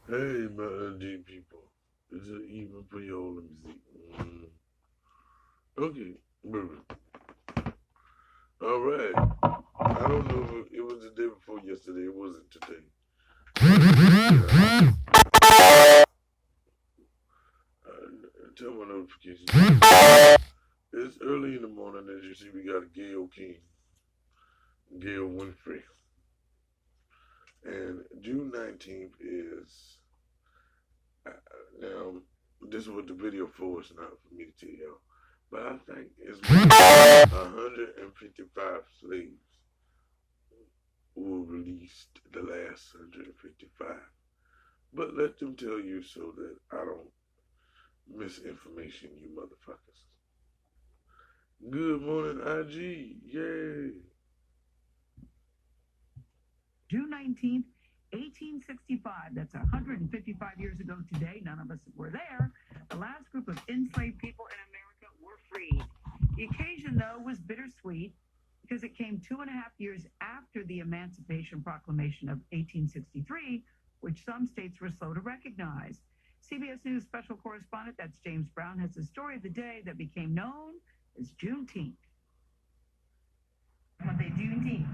Hey, my G people. It's an even Payola music. Okay, perfect. All right. I don't know if it was the day before yesterday. It wasn't today. Tell my notifications. It's early in the morning. As you see, we got a Gail King, Gail Winfrey. And June 19th is, uh, now, this is what the video for. It's not for me to tell y'all. But I think it's 155 slaves who released, the last 155. But let them tell you so that I don't misinformation you motherfuckers. Good morning, IG. Yay. June 19th, 1865. That's 155 years ago today. None of us were there. The last group of enslaved people in America were freed. The occasion, though, was bittersweet because it came 2.5 years after the Emancipation Proclamation of 1863, which some states were slow to recognize. CBS News special correspondent, that's James Brown, has the story of the day that became known as Juneteenth. What they Juneteenth.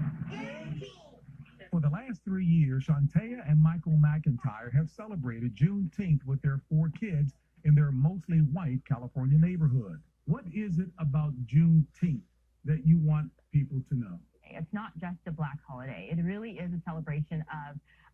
For the last 3 years, Shantea and Michael McIntyre have celebrated Juneteenth with their 4 kids in their mostly white California neighborhood. What is it about Juneteenth that you want people to know? It's not just a Black holiday. It really is a celebration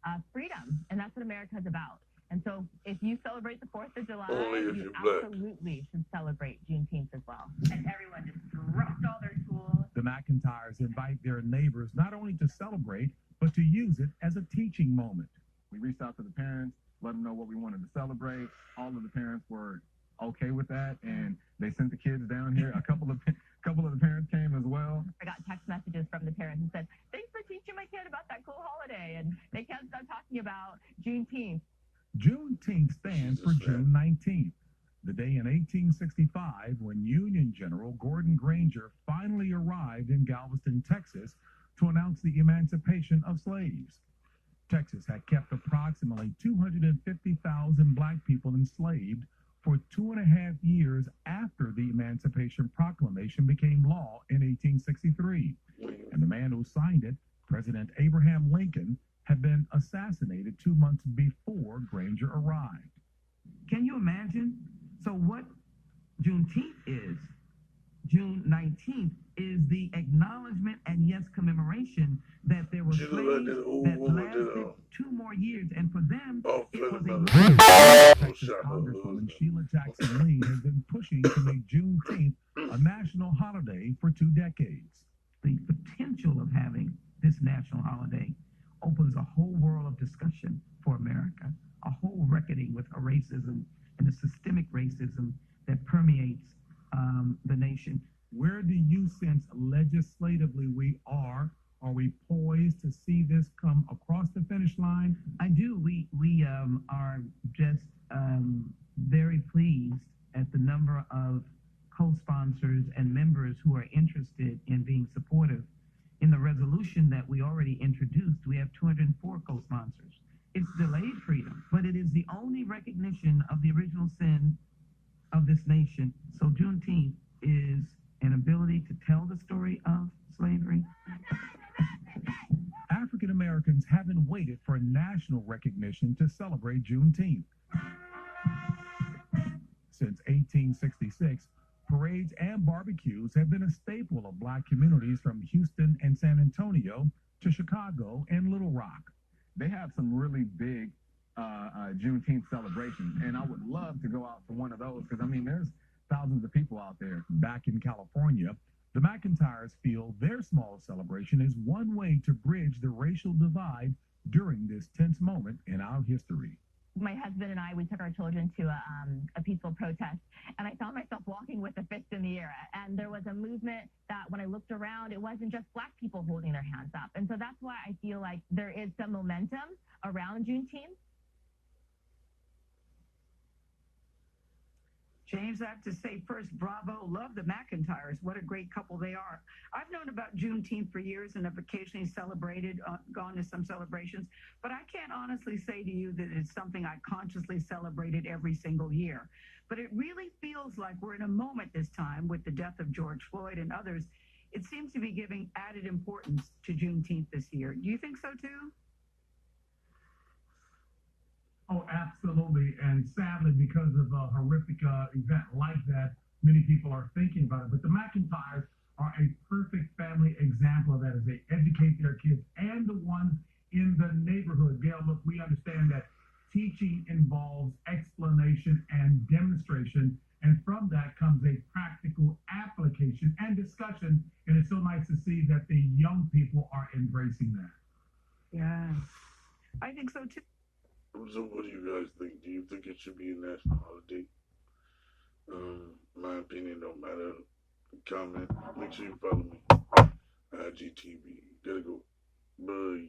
of freedom, and that's what America is about. And so if you celebrate the 4th of July, you absolutely should celebrate Juneteenth as well. And everyone just dropped all their tools. The McIntyres invite their neighbors not only to celebrate, but to use it as a teaching moment. We reached out to the parents, let them know what we wanted to celebrate. All of the parents were okay with that, and they sent the kids down here. A couple of the parents came as well. I got text messages from the parents and said, "Thanks for teaching my kid about that cool holiday," and they can't stop talking about Juneteenth. Juneteenth stands for June 19th, the day in 1865 when Union General Gordon Granger finally arrived in Galveston, Texas, to announce the emancipation of slaves. Texas had kept approximately 250,000 Black people enslaved for 2.5 years after the Emancipation Proclamation became law in 1863. And the man who signed it, President Abraham Lincoln, had been assassinated 2 months before Granger arrived. Can you imagine? So what Juneteenth is, June 19th, is the acknowledgement and, yes, commemoration that there were slaves that lasted 2 more years. And for them, it was a Texas Congresswoman Sheila Jackson Lee has been pushing to make Juneteenth a national holiday for 2 decades. The potential of having this national holiday opens a whole world of discussion for America, a whole reckoning with racism and the systemic racism that permeates the nation. Where do you sense legislatively we are? Are we poised to see this come across the finish line? I do. We are just very pleased at the number of co-sponsors and members who are interested in being supportive. In the resolution that we already introduced, we have 204 co-sponsors. It's delayed freedom, but it is the only recognition of the original sin of this nation. So Juneteenth is an ability to tell the story of slavery. African Americans haven't waited for national recognition to celebrate Juneteenth. Since 1866, parades and barbecues have been a staple of Black communities from Houston and San Antonio to Chicago and Little Rock. They have some really big Juneteenth celebrations, and I would love to go out to one of those because, I mean, there's thousands of people out there. Back in California, the McIntyres feel their small celebration is one way to bridge the racial divide during this tense moment in our history. My husband and I, we took our children to a peaceful protest, and I found myself walking with a fist in the air. And there was a movement that when I looked around, it wasn't just Black people holding their hands up. And so that's why I feel like there is some momentum around Juneteenth. James, I have to say first, bravo. Love the McIntyres. What a great couple they are. I've known about Juneteenth for years and have occasionally celebrated, gone to some celebrations, but I can't honestly say to you that it's something I consciously celebrated every single year. But it really feels like we're in a moment this time with the death of George Floyd and others. It seems to be giving added importance to Juneteenth this year. Do you think so too? Oh, absolutely. And sadly, because of a horrific event like that, many people are thinking about it. But the McIntyres are a perfect family example of that as they educate their kids and the ones in the neighborhood. Gail, look, we understand that teaching involves explanation and demonstration. And from that comes a practical application and discussion. And it's so nice to see that the young people are embracing that. Yeah, I think so too. So what do you guys think? Do you think it should be a national holiday? My opinion don't matter. Comment. Make sure you follow me. IGTV. Gotta go. Bye.